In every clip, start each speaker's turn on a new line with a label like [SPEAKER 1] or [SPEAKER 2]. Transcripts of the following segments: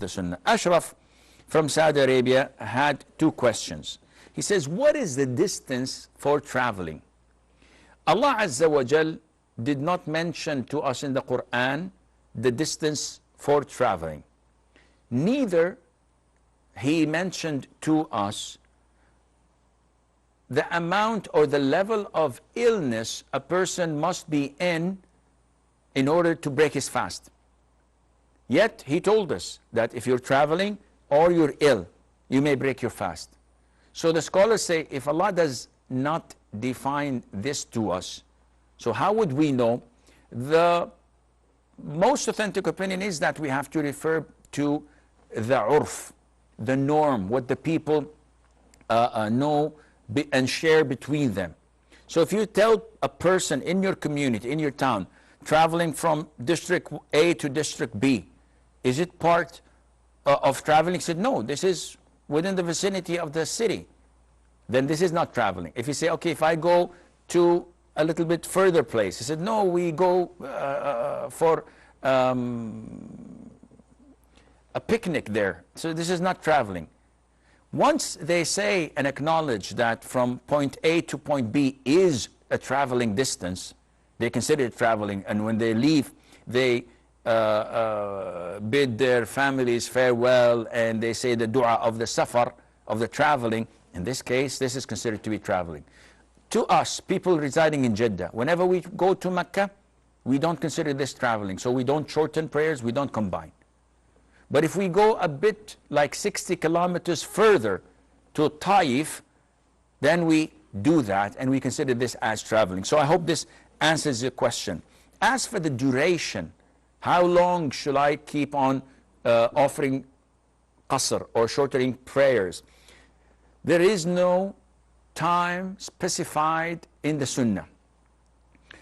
[SPEAKER 1] the Sunnah. Ashraf from Saudi Arabia had two questions. He says, what is the distance for traveling? Allah Azza wa Jal did not mention to us in the Quran the distance for traveling. Neither He mentioned to us the amount or the level of illness a person must be in order to break his fast. Yet He told us that if you're traveling or you're ill, you may break your fast. So the scholars say, if Allah does not define this to us, so how would we know? The most authentic opinion is that we have to refer to the urf, the norm, what the people know and share between them. So if you tell a person in your community, in your town, traveling from district A to district B, is it part of traveling? He said, no, this is within the vicinity of the city. Then this is not traveling. If you say, okay, if I go to a little bit further place, he said, no, we go for a picnic there. So this is not traveling. Once they say and acknowledge that from point A to point B is a traveling distance, they consider it traveling, and when they leave, they bid their families farewell, and they say the dua of the safar, of the traveling. In this case, this is considered to be traveling. To us, people residing in Jeddah, whenever we go to Mecca, we don't consider this traveling. So we don't shorten prayers, we don't combine. But if we go a bit like 60 kilometers further to Taif, then we do that and we consider this as traveling. So I hope this answers your question. As for the duration, how long should I keep on offering qasr or shortening prayers? There is no time specified in the Sunnah.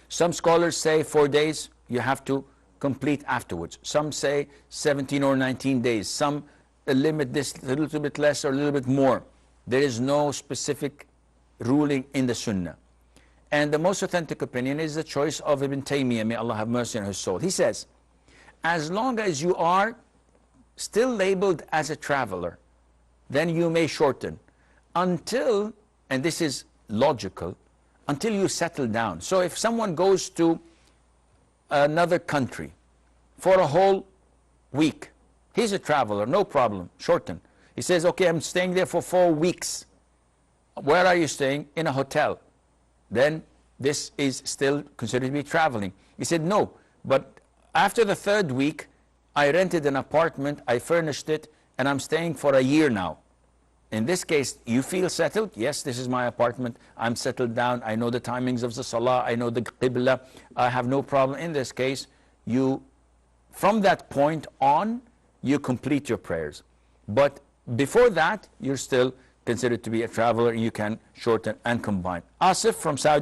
[SPEAKER 1] Some scholars say 4 days, you have to complete afterwards. Some say 17 or 19 days. Some limit this a little bit less or a little bit more. There is no specific ruling in the Sunnah. And the most authentic opinion is the choice of Ibn Taymiyyah, may Allah have mercy on his soul. He says, as long as you are still labeled as a traveler, then you may shorten until, and this is logical, until you settle down. So if someone goes to another country for a whole week, he's a traveler, no problem, shorten. He says, okay, I'm staying there for 4 weeks. Where are you staying? In a hotel. Then this is still considered to be traveling. He said, no, but after the 3rd week, I rented an apartment, I furnished it, and I'm staying for a year now. In this case, you feel settled? Yes, this is my apartment. I'm settled down. I know the timings of the salah. I know the qibla. I have no problem. In this case, you, from that point on, you complete your prayers. But before that, you're still considered to be a traveler. You can shorten and combine. Asif from Saudi